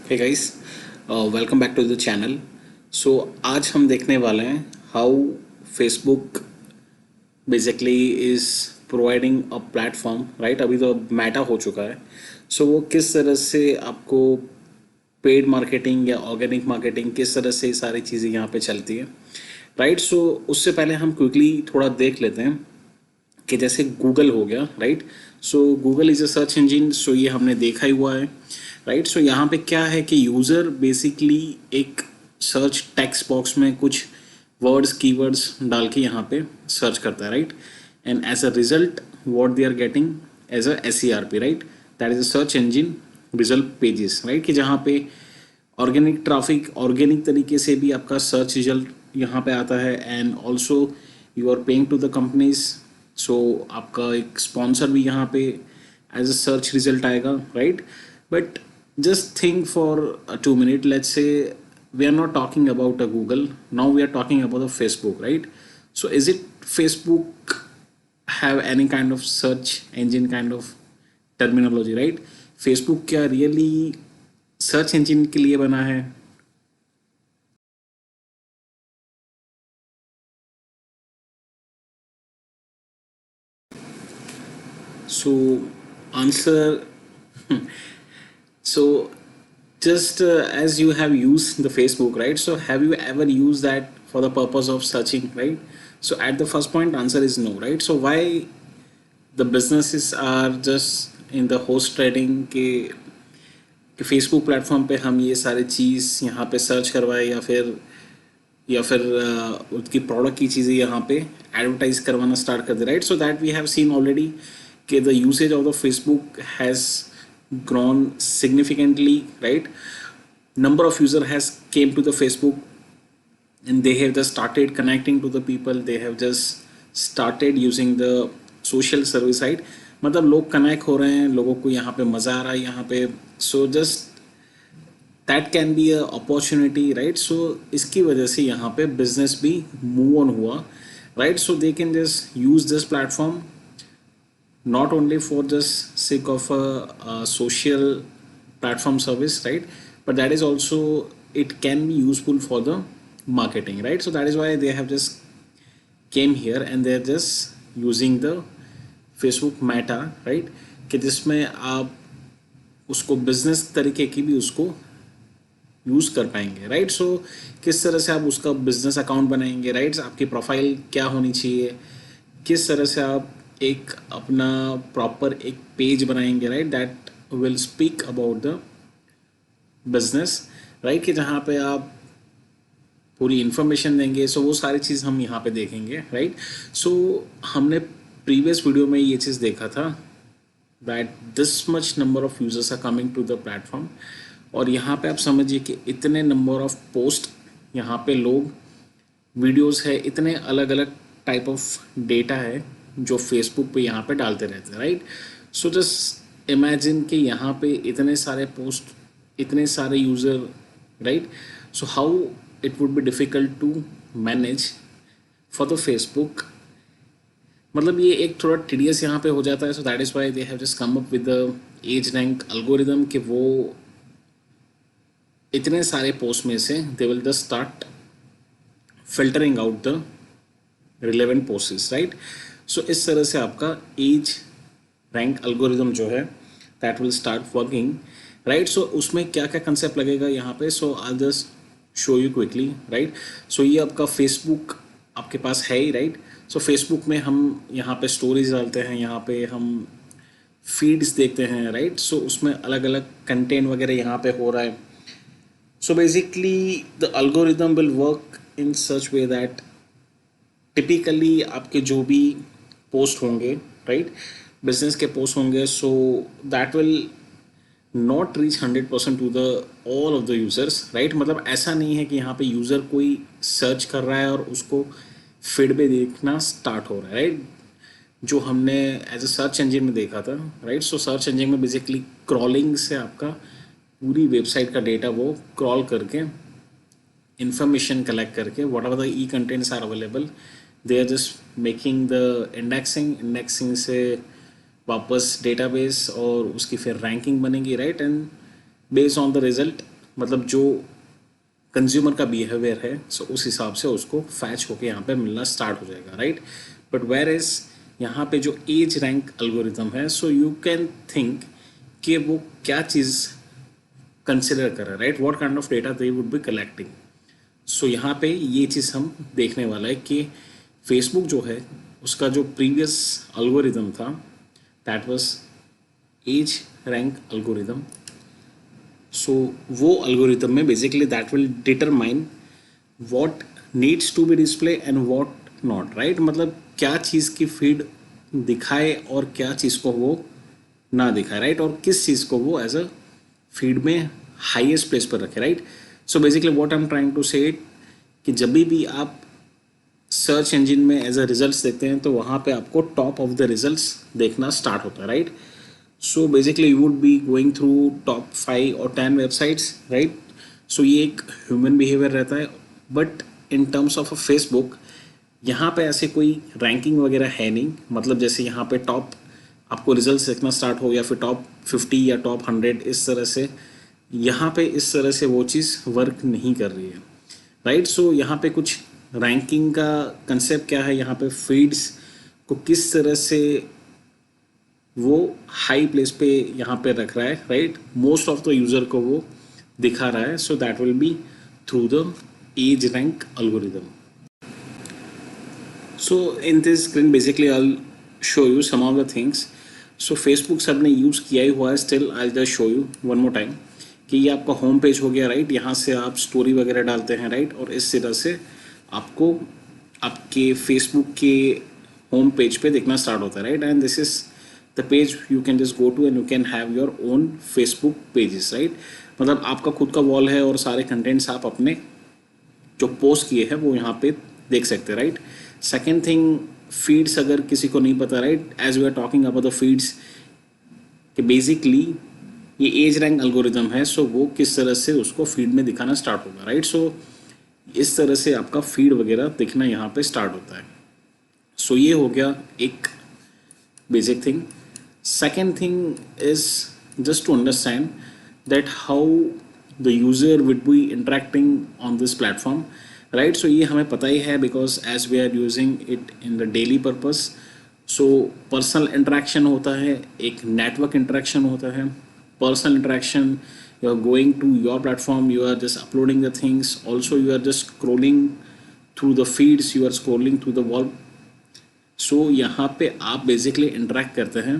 Hey guys, welcome back to the channel. So आज हम देखने वाले हैं how Facebook basically is providing a platform, right. अभी तो मेटा हो चुका है। सो वो किस तरह से आपको पेड मार्केटिंग या ऑर्गेनिक मार्केटिंग, किस तरह से ये सारी चीज़ें यहाँ पे चलती है, राइट। सो उससे पहले हम क्विकली थोड़ा देख लेते हैं कि जैसे गूगल हो गया, right. So Google is a search engine, so ये हमने देखा ही हुआ है, राइट। सो यहाँ पे क्या है कि यूज़र बेसिकली एक सर्च टेक्स्ट बॉक्स में कुछ वर्ड्स कीवर्ड्स डाल के यहाँ पे सर्च करता है, right. And as a result what they are getting as a SERP, right. That is a search engine result pages, right. कि जहाँ पे ऑर्गेनिक ट्रैफिक, ऑर्गेनिक तरीके से भी आपका सर्च रिजल्ट यहाँ पे आता है। And also you are paying to the companies, so आपका एक स्पॉन्सर भी यहाँ पे एज अ सर्च रिजल्ट आएगा, right. But just think for 2 minutes, let's say we are not talking about a Google, now we are talking about the Facebook, right? So is it Facebook have any kind of search engine kind of terminology, right? Facebook क्या really search engine के लिए बना है? So answer, so just as you have used the Facebook, right? So have you ever used that for the purpose of searching, right? So at the first point answer is no, right? So why the businesses are just in the host trading कि Facebook platform पे हम ये सारी चीज़ यहाँ पे search करवाए या फिर उसकी प्रोडक्ट की चीज़ें यहाँ पे एडवर्टाइज करवाना स्टार्ट कर दे, right. So that we have seen already कि the usage of the Facebook has grown significantly, right? Number of user has came to the Facebook, and they have just started connecting to the people, they have just started using the social service side, मतलब लोग connect हो रहे हैं, लोगों को यहाँ पे मज़ा आ रहा है यहाँ पे। So just that can be a opportunity, right. So इसकी वजह से यहाँ पे बिजनेस भी मूव ऑन हुआ, right. So they can just use this platform not only for just sake of a social platform service, right, but that is also it can be useful for the marketing, right. So that is why they have just came here and they're just using the Facebook Meta, right, कि जिसमें आप उसको business तरीके की भी उसको use कर पाएंगे, राइट। सो किस तरह से आप उसका बिजनेस अकाउंट बनाएंगे, राइट। आपकी प्रोफाइल क्या होनी चाहिए, किस तरह से आप एक अपना प्रॉपर एक पेज बनाएंगे, right, that will speak about the business, right. कि जहाँ पे आप पूरी इन्फॉर्मेशन देंगे। सो वो सारी चीज़ हम यहाँ पे देखेंगे, राइट। सो हमने प्रीवियस वीडियो में ये चीज़ देखा था that this much number of users are coming to the platform, और यहाँ पे आप समझिए कि इतने नंबर ऑफ पोस्ट यहाँ पे लोग वीडियोस है, इतने अलग अलग टाइप ऑफ डेटा है जो फेसबुक पे यहाँ पे डालते रहते हैं, राइट। सो जस्ट इमेजिन कि यहाँ पे इतने सारे पोस्ट, इतने सारे user, right. So how it would be difficult to manage for the Facebook, मतलब ये एक थोड़ा टीडियस यहाँ पे हो जाता है। So that is why they have just come up with the edge rank algorithm कि वो इतने सारे पोस्ट में से they will just start filtering out the relevant posts, right. So इस तरह से आपका एज रैंक अल्गोरिदम जो है that will start working, right. So उसमें क्या क्या कंसेप्ट लगेगा यहाँ पे, so I just show you quickly, right. So ये आपका फेसबुक आपके पास है ही, राइट। सो फेसबुक में हम यहाँ पे स्टोरीज डालते हैं, यहाँ पे हम फीड्स देखते हैं, राइट। सो उसमें अलग अलग कंटेंट वगैरह यहाँ पे हो रहा है। सो basically the algorithm will work in such way that typically आपके जो भी पोस्ट होंगे, राइट, बिजनेस के पोस्ट होंगे, so that will not reach 100% to the all of the users, right. मतलब ऐसा नहीं है कि यहाँ पे यूज़र कोई सर्च कर रहा है और उसको फीड पे देखना स्टार्ट हो रहा है, राइट। जो हमने एज अ सर्च इंजन में देखा था, राइट। सो सर्च इंजन में बेसिकली क्रॉलिंग से आपका पूरी वेबसाइट का डेटा वो क्रॉल करके information कलेक्ट करके whatever the e contents are available, they are just making the indexing से वापस डेटाबेस और उसकी फिर रैंकिंग बनेगी, right. And based on the result मतलब जो कंज्यूमर का बिहेवियर है, सो उस हिसाब से उसको फैच होके यहाँ पे मिलना स्टार्ट हो जाएगा, राइट। बट वेयर इज यहाँ पे जो एज रैंक अल्गोरिथम है, सो यू कैन थिंक कि वो क्या चीज़ कंसिडर कर रहा है, right, what kind of data they would be collecting. So यहाँ पे ये चीज़ हम देखने वाला है कि फेसबुक जो है उसका जो प्रीवियस अल्गोरिदम था that was edge rank algorithm. So वो अल्गोरिदम में basically that will determine what needs to be display and what not, right. मतलब क्या चीज़ की फीड दिखाए और क्या चीज़ को वो ना दिखाए, राइट, और किस चीज़ को वो एज अ फीड में हाईएस्ट प्लेस पर रखे, right. So basically what I am trying to say it कि जब भी आप सर्च इंजन में एज अ रिजल्ट्स देखते हैं तो वहाँ पे आपको टॉप ऑफ द रिजल्ट्स देखना स्टार्ट होता है, right. So basically you would be going through top 5 और 10 वेबसाइट्स, राइट। सो ये एक ह्यूमन बिहेवियर रहता है, but in terms of a Facebook यहाँ पे ऐसे कोई रैंकिंग वगैरह है नहीं। मतलब जैसे यहाँ पे टॉप आपको रिजल्ट देखना स्टार्ट हो या फिर टॉप 50 या टॉप 100, इस तरह से यहाँ पे इस तरह से वो चीज़ वर्क नहीं कर रही है, राइट। सो यहाँ पे कुछ रैंकिंग का कंसेप्ट क्या है, यहाँ पे फीड्स को किस तरह से वो हाई प्लेस पे यहाँ पे रख रहा है, right, most of the user को वो दिखा रहा है। So that will be through the edge rank algorithm. So in this screen basically I show you some of the things. So Facebook सब ने यूज़ किया ही हुआ है, still I just show you one more time कि ये आपका home page हो गया, राइट। यहाँ से आप स्टोरी वगैरह डालते हैं, राइट, और इस तरह से आपको आपके फेसबुक के होम पेज पे देखना स्टार्ट होता है, right. And this is the page you can just go to and you can have your own Facebook pages, right. मतलब आपका खुद का वॉल है और सारे कंटेंट्स आप अपने जो पोस्ट किए हैं वो यहाँ पे देख सकते हैं, राइट। सेकेंड थिंग, फीड्स अगर किसी को नहीं पता, right, as we are talking about the feeds कि बेसिकली ये एज रैंक अल्गोरिदम है, सो वो किस तरह से उसको फीड में दिखाना स्टार्ट होगा, राइट। सो इस तरह से आपका फीड वगैरह दिखना यहाँ पे स्टार्ट होता है। सो ये हो गया एक basic thing. Second thing is just to understand that how the user would be interacting on this platform, right. So ये हमें पता ही है because as we are using it in the daily purpose. So personal interaction होता है, एक network interaction होता है। Personal interaction, you are going to your platform, you are just uploading the things, also you are just scrolling through the feeds, you are scrolling through the wall. So यहाँ पे आप basically interact करते हैं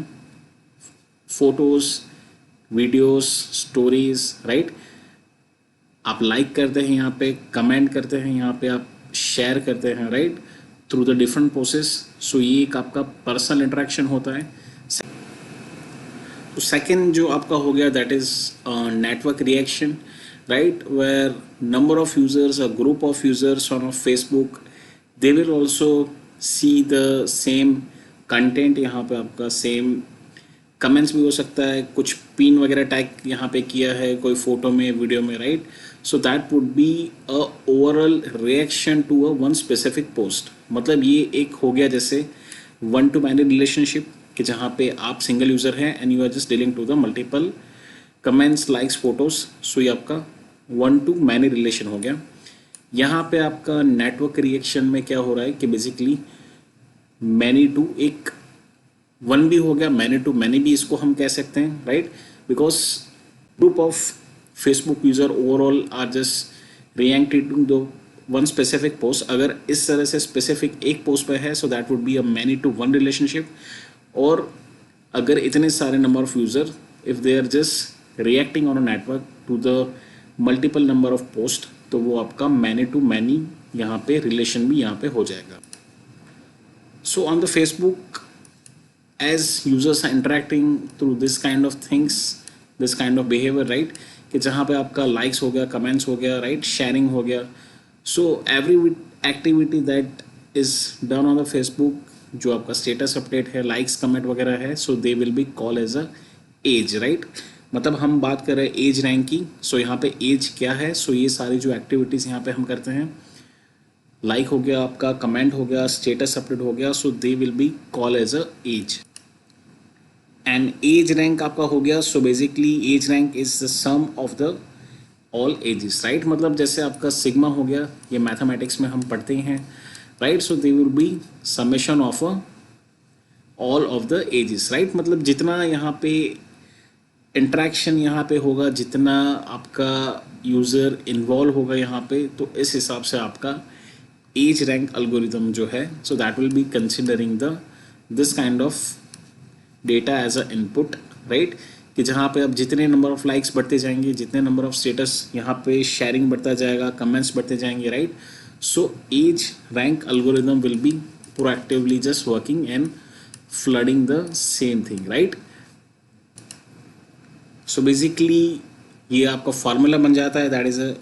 photos, videos, stories, right. आप like करते हैं यहाँ पे, कमेंट करते हैं यहाँ पे, आप शेयर करते हैं, right, through the different process. So ये एक आपका पर्सनल इंटरेक्शन होता है। तो सेकेंड जो आपका हो गया that is network reaction, right, where number of users, a group of users on Facebook, they will also see the same content. यहाँ पे आपका सेम कमेंट्स भी हो सकता है, कुछ पिन वगैरह टैग यहाँ पे किया है कोई फोटो में, वीडियो में, right. So that would be a overall reaction to a one specific post. मतलब ये एक हो गया जैसे वन टू मैनी रिलेशनशिप कि जहाँ पे आप सिंगल यूज़र हैं and you are just dealing to the multiple comments, likes, photos. So ये आपका वन टू मैनी रिलेशन हो गया। यहाँ पे आपका नेटवर्क रिएक्शन में क्या हो रहा है कि बेसिकली मैनी टू, एक वन भी हो गया, मैनी टू मैनी भी इसको हम कह सकते हैं, right, because group of Facebook user overall are just reacting to the one specific post. अगर इस तरह से स्पेसिफिक एक पोस्ट पे है so that would be a many to one relationship. और अगर इतने सारे number of user if they are just reacting on a network to the multiple number of post, तो वो आपका मैनी टू मैनी यहाँ पे रिलेशन भी यहाँ पे हो जाएगा। So on the Facebook as users are interacting through this kind of things, this kind of behaviour, right, कि जहाँ पे आपका लाइक्स हो गया, कमेंट्स हो गया, राइट, शेयरिंग हो गया। So every activity that is done on the Facebook, जो आपका स्टेटस अपडेट है, लाइक्स, कमेंट वगैरह है, so they will be call as a edge, right. मतलब हम बात कर रहे हैं एज रैंक की। सो यहाँ पे एज क्या है, सो ये सारी जो एक्टिविटीज़ यहाँ पे हम करते हैं, लाइक हो गया आपका, कमेंट हो गया, स्टेटस अपडेट हो गया, so they will be call as a edge. And edge rank आपका हो गया। So basically edge rank is the sum of the all edges, right. मतलब जैसे आपका सिग्मा हो गया, ये मैथमेटिक्स में हम पढ़ते हैं, right. So they will be summation of all of the edges, right. मतलब जितना यहाँ पे इंटरेक्शन यहाँ पे होगा, जितना आपका यूज़र इन्वॉल्व होगा यहाँ पे, तो इस हिसाब से आपका एज रैंक अल्गोरिदम जो है, so that will be considering the this kind of data as a input, right. कि जहाँ पे अब जितने नंबर ऑफ लाइक्स बढ़ते जाएंगे, जितने नंबर ऑफ स्टेटस यहाँ पे शेयरिंग बढ़ता जाएगा, कमेंट्स बढ़ते जाएंगे, right. So edge rank algorithm will be proactively just working and flooding the same thing, right. So basically ये आपका फॉर्मूला बन जाता है, that is a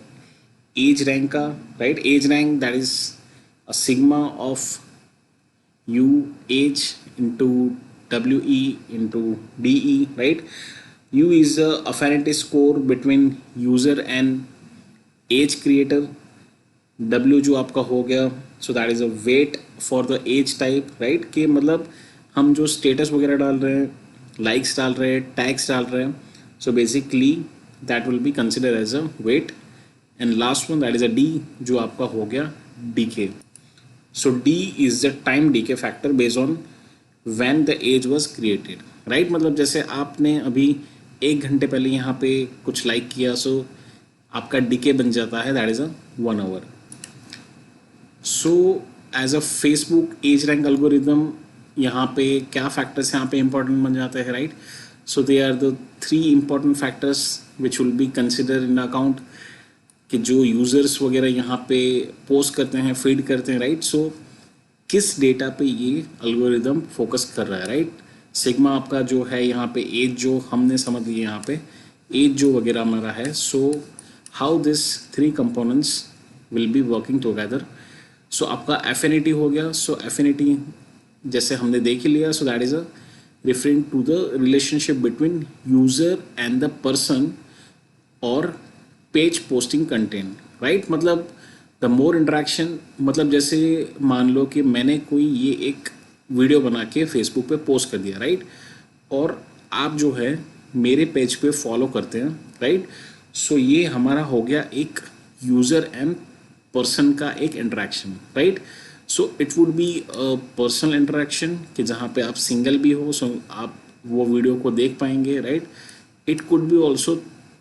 edge rank का, right. Edge rank that is a sigma of U age into WE into DE, right? U is the affinity score between user and age creator. W जो आपका हो गया, so that is a weight for the age type, right? कि मतलब हम जो status वगैरह डाल रहे हैं, likes डाल रहे हैं, tags डाल रहे हैं, so basically that will be considered as a weight. And last one that is a D जो आपका हो गया decay. So D is the time decay factor based on when the age was created, right? मतलब जैसे आपने अभी 1 घंटे पहले यहाँ पे कुछ लाइक किया, सो आपका डिके बन जाता है, that is a 1 hour. So as a Facebook edge rank algorithm, यहाँ पे क्या फैक्टर्स यहाँ पे इंपॉर्टेंट बन जाते हैं, right. So they are the 3 important factors which will be consider in account, कि जो यूज़र्स वगैरह यहाँ पे पोस्ट करते हैं, फीड करते हैं, राइट। सो किस डेटा पे ये अल्गोरिदम फोकस कर रहा है, राइट। सिग्मा आपका जो है यहाँ पे एज जो हमने समझ लिया, यहाँ पे एज जो वगैरह हमारा है, so how this 3 components will be working together. So आपका एफिनिटी हो गया, सो एफिनिटी जैसे हमने देख ही लिया, so that is a referring to the relationship between user and the person और पेज पोस्टिंग कंटेंट, राइट। मतलब द मोर इंटरेक्शन, मतलब जैसे मान लो कि मैंने कोई ये एक वीडियो बना के फेसबुक पे पोस्ट कर दिया, राइट। और आप जो है मेरे पेज पे फॉलो करते हैं, राइट। सो ये हमारा हो गया एक यूज़र एंड पर्सन का एक interaction, right. So it would be a personal interaction, कि जहाँ पे आप सिंगल भी हो, सो आप वो वीडियो को देख पाएंगे, right. It could be also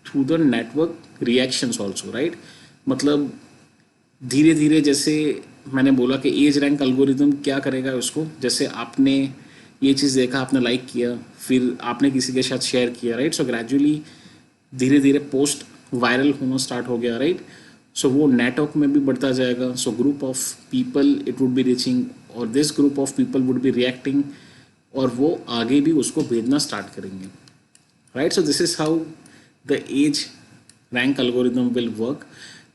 through the network reactions also, right. मतलब धीरे धीरे, जैसे मैंने बोला कि एज रैंक अल्गोरिदम क्या करेगा उसको, जैसे आपने ये चीज़ देखा, आपने लाइक किया, फिर आपने किसी के साथ शेयर किया, राइट। सो ग्रेजुअली धीरे धीरे पोस्ट वायरल होना स्टार्ट हो गया, राइट। सो वो नेटवर्क में भी बढ़ता जाएगा, so group of people it would be reaching, और this group of people would be reacting, और वो आगे भी उसको भेजना स्टार्ट करेंगे, right. So this is how the edge rank algorithm will work.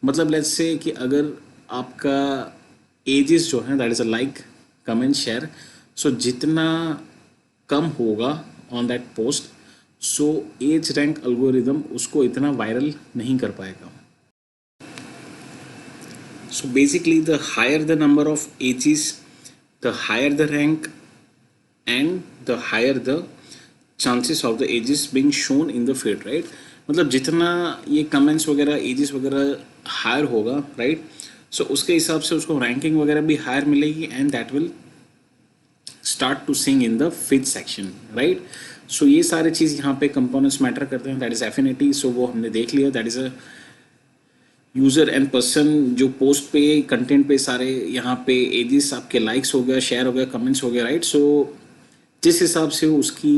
मतलब लेट्स से कि अगर आपका एजेस जो है, that is a like, comment, share, so जितना कम होगा on that post, so edge rank algorithm उसको इतना वायरल नहीं कर पाएगा। So basically the higher the number of edges, the higher the rank and the higher the chances of the edges being shown in the feed, right. मतलब जितना ये comments वगैरह, edges वगैरह हायर होगा, राइट। सो उसके हिसाब से उसको रैंकिंग वगैरह भी हायर मिलेगी, and that will start to sing in the feed section, right. So ये सारे चीज़ यहाँ पे कंपोनेंट्स मैटर करते हैं, दैट इज एफिनिटी, सो वो हमने देख लिया, that is a user and person, जो पोस्ट पे, कंटेंट पे सारे यहाँ पे एजेस, आपके लाइक्स हो गया, शेयर हो गया, कमेंट्स हो गया, राइट। सो जिस हिसाब से उसकी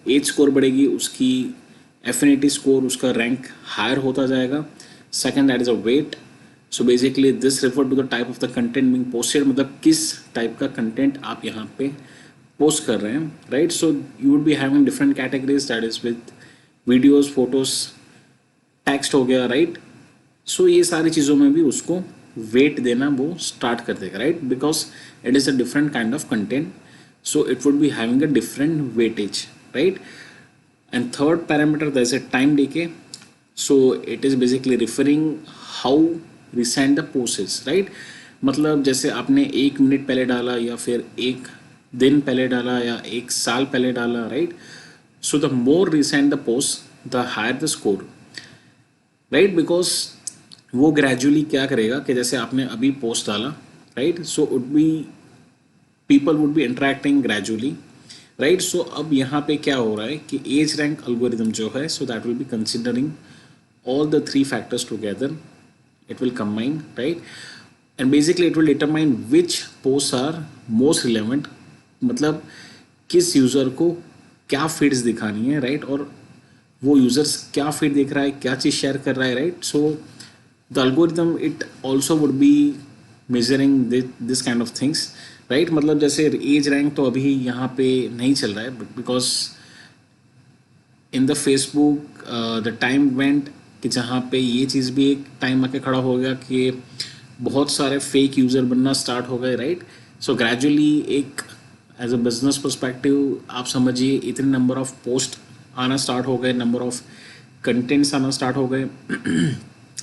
एज स्कोर बढ़ेगी, उसकी एफिनिटी स्कोर, उसका रैंक हायर होता जाएगा। Second that is a weight, so basically this refer to the type of the content being posted, मतलब किस टाइप का कंटेंट आप यहाँ पे पोस्ट कर रहे हैं, right. So you would be having different categories, that is with videos, photos, text हो गया, राइट। सो ये सारी चीज़ों में भी उसको वेट देना वो स्टार्ट कर देगा, right, because it is a different kind of content, so it would be having a different weightage, right. And third parameter, there's a time decay, so it is basically referring how recent the post is, right. मतलब जैसे आपने 1 minute पहले डाला, या फिर 1 दिन पहले डाला, या 1 साल पहले डाला, right. So the more recent the post, the higher the score. Right, because वो ग्रेजुअली क्या करेगा कि जैसे आपने अभी पोस्ट डाला, right, so would be people would be interacting gradually, right. So अब यहाँ पे क्या हो रहा है कि एज रैंक अल्गोरिदम जो है, so that will be considering all the three factors together. It will combine, right, and basically it will determine which posts are most relevant, मतलब किस यूज़र को क्या फीड्स दिखानी है, राइट, और वो यूज़र्स क्या फीड देख रहा है, क्या चीज़ शेयर कर रहा है, right. So the algorithm it also would be measuring this kind of things, right. मतलब जैसे एज रैंक तो अभी यहाँ पे नहीं चल रहा है, because in the Facebook the time went कि जहाँ पे ये चीज़ भी एक टाइम आके खड़ा हो गया कि बहुत सारे फेक यूज़र बनना स्टार्ट हो गए, राइट। सो ग्रेजुअली एक एज अ बिजनेस पर्सपेक्टिव आप समझिए इतने नंबर ऑफ पोस्ट आना स्टार्ट हो गए, नंबर ऑफ कंटेंट्स आना स्टार्ट हो गए,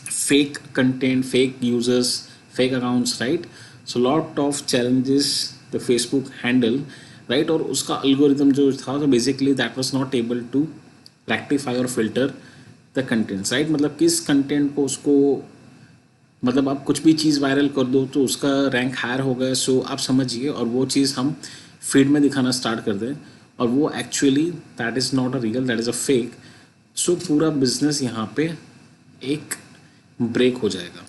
fake content, fake users, fake accounts, right. So lot of challenges the Facebook handle, right. और उसका अल्गोरिदम जो था, तो basically that was not able to rectify और फिल्टर द कंटेंट्स, राइट। मतलब किस कंटेंट को उसको, मतलब आप कुछ भी चीज़ वायरल कर दो तो उसका रैंक हायर हो गया, सो आप समझिए, और वो चीज़ हम फीड में दिखाना स्टार्ट कर दें और वो actually that is not a real, that is a fake. So पूरा बिजनेस यहाँ पे एक ब्रेक हो जाएगा।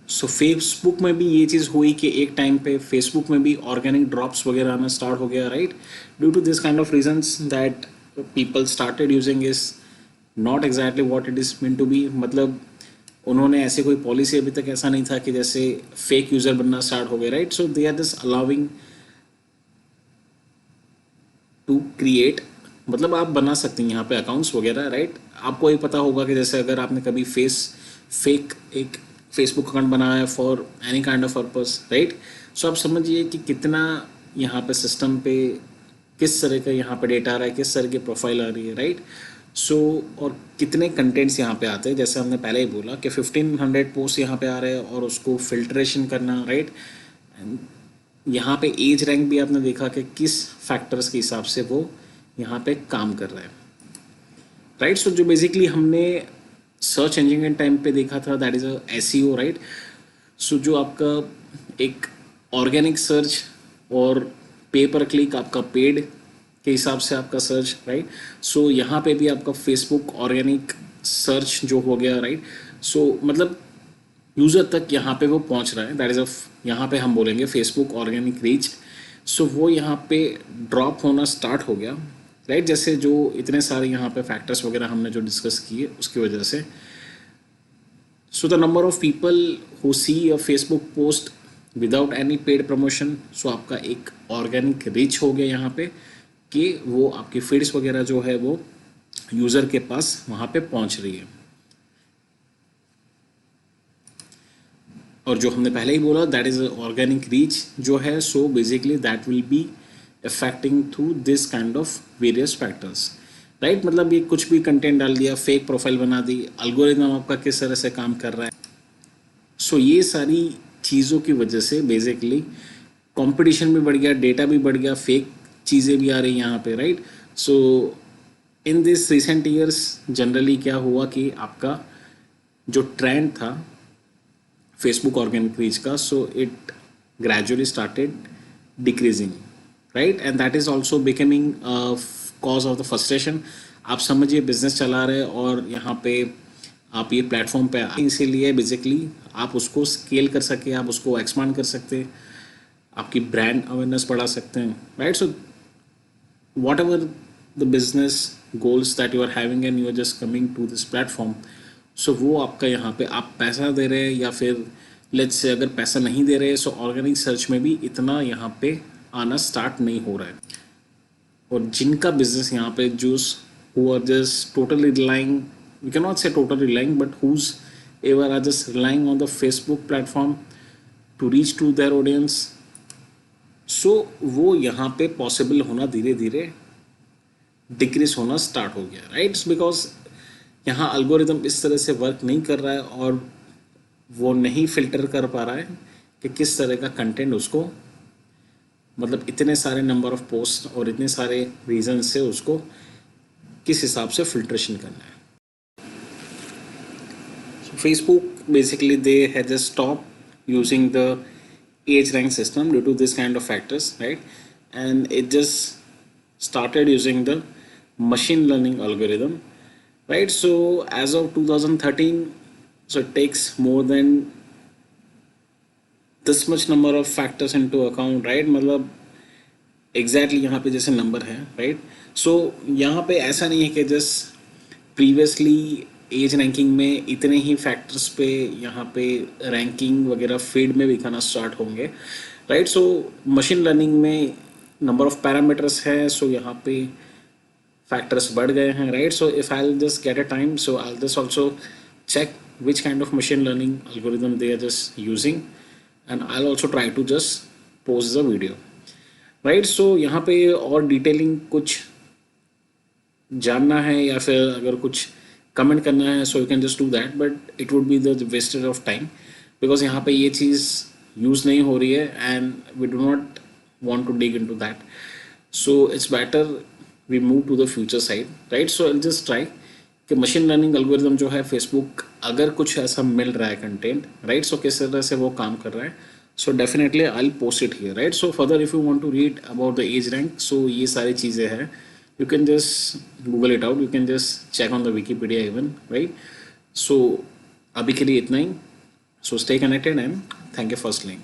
सो फेसबुक में भी ये चीज़ हुई कि एक टाइम पे फेसबुक में भी ऑर्गेनिक ड्रॉप्स वगैरह आना स्टार्ट हो गया, right, due to this kind of reasons that people started using is not exactly what it is mean to be. मतलब उन्होंने ऐसे कोई पॉलिसी अभी तक ऐसा नहीं था कि जैसे फेक यूज़र बनना स्टार्ट हो गए, right. So they are just allowing to create, मतलब आप बना सकते हैं यहाँ पे अकाउंट्स वगैरह, राइट। आपको ये पता होगा कि जैसे अगर आपने कभी फेक एक फेसबुक अकाउंट बनाया है for any kind of purpose, right. So आप समझिए कि कितना यहाँ पे सिस्टम पे किस तरह का यहाँ पे डेटा आ रहा है, किस तरह की प्रोफाइल आ रही है, राइट। सो और कितने कंटेंट्स यहाँ पे आते हैं, जैसे हमने पहले ही बोला कि 1500 पोस्ट यहाँ पे आ रहे हैं और उसको फिल्ट्रेशन करना, राइट। यहाँ पे एज रैंक भी आपने देखा कि किस फैक्टर्स के हिसाब से वो यहाँ पे काम कर रहा है, राइट। सो जो बेसिकली हमने सर्च इंजन के टाइम पे देखा था, that is a SEO, right. So जो आपका एक ऑर्गेनिक सर्च और पे पर क्लिक आपका पेड के हिसाब से आपका सर्च, राइट। सो यहाँ पे भी आपका फेसबुक ऑर्गेनिक सर्च जो हो गया, राइट। सो मतलब यूज़र तक यहाँ पे वो पहुँच रहा है, दैट इज़ अ, यहाँ पे हम बोलेंगे फेसबुक ऑर्गेनिक रीच। सो वो यहाँ पे ड्रॉप होना स्टार्ट हो गया, राइट। जैसे जो इतने सारे यहाँ पे फैक्टर्स वगैरह हमने जो डिस्कस किए उसकी वजह से। So the number of people who see a Facebook post without any paid promotion, so आपका एक ऑर्गेनिक रीच हो गया यहाँ पे कि वो आपकी फीड्स वगैरह जो है वो यूज़र के पास वहाँ पे पहुँच रही है। और जो हमने पहले ही बोला दैट इज़ ऑर्गेनिक रीच जो है, so basically that will B affecting through this kind of various factors, right. मतलब ये कुछ भी कंटेंट डाल दिया, फेक प्रोफाइल बना दी, अल्गोरिदम आपका किस तरह से काम कर रहा है। सो ये सारी चीज़ों की वजह से बेसिकली कंपटीशन भी बढ़ गया, डेटा भी बढ़ गया, फेक चीज़ें भी आ रही यहाँ पे, right. So in this recent years generally क्या हुआ कि आपका जो ट्रेंड था फेसबुक ऑर्गेनिक रीच का, so it gradually started decreasing, right, and that is also becoming a cause of the frustration। आप समझिए बिजनेस चला रहे हैं और यहाँ पे आप ये प्लेटफॉर्म पे आए, इसीलिए बेसिकली आप उसको स्केल कर सके, आप उसको एक्सपांड कर सकते हैं, आपकी ब्रांड अवेयरनेस बढ़ा सकते हैं, right. So whatever the business goals that you are having and you are just coming to this platform, so वो आपका यहाँ पे आप पैसा दे रहे हैं या फिर लेट्स से अगर पैसा नहीं दे रहे, सो ऑर्गेनिक सर्च में भी इतना यहाँ पे आना स्टार्ट नहीं हो रहा है। और जिनका बिजनेस यहाँ पे those who are just totally relying, we can not say totally relying, but whoever are just relying on the Facebook platform to reach to their audience, so वो यहाँ पे पॉसिबल होना धीरे धीरे डिक्रीज होना start हो गया, right. Because यहाँ अल्गोरिदम इस तरह से वर्क नहीं कर रहा है और वो नहीं फिल्टर कर पा रहा है कि किस तरह का कंटेंट उसको, मतलब इतने सारे नंबर ऑफ पोस्ट और इतने सारे रीजन से उसको किस हिसाब से फिल्ट्रेशन करना है। Facebook basically they had just stopped using the age rank system due to this kind of factors, right? And it just started using the machine learning algorithm, right? So as of 2013, so it takes more than this much number of factors into account, right? मतलब exactly यहाँ पे जैसे number है, right? So यहाँ पे ऐसा नहीं है कि जस्ट प्रीवियसली एज रैंकिंग में इतने ही फैक्टर्स पे यहाँ पे रैंकिंग वगैरह फीड में दिखाना स्टार्ट होंगे, राइट? सो मशीन लर्निंग में नंबर ऑफ पैरामीटर्स है, सो यहाँ पे फैक्टर्स बढ़ गए हैं, right? So if I will just get a time, so I will just also check which kind of machine learning algorithm they are just using, and I'll also try to just post the video, right? So यहाँ पे और detailing कुछ जानना है या फिर अगर कुछ कमेंट करना है, so you can just do that, but it would be the wastage of time, because यहाँ पे ये चीज़ यूज़ नहीं हो रही है and we do not want to dig into that. So it's better we move to the future side, right? So I just try कि machine learning algorithm जो है फेसबुक अगर कुछ ऐसा मिल रहा है कंटेंट, राइट? सो किस तरह से वो काम कर रहा है, सो definitely I will post it here, right? So further if you want to read about the edge rank, so ये सारी चीज़ें हैं, you can just google it out, you can just check on the Wikipedia even, right? So अभी के लिए इतना ही. So stay connected and thank you for listening.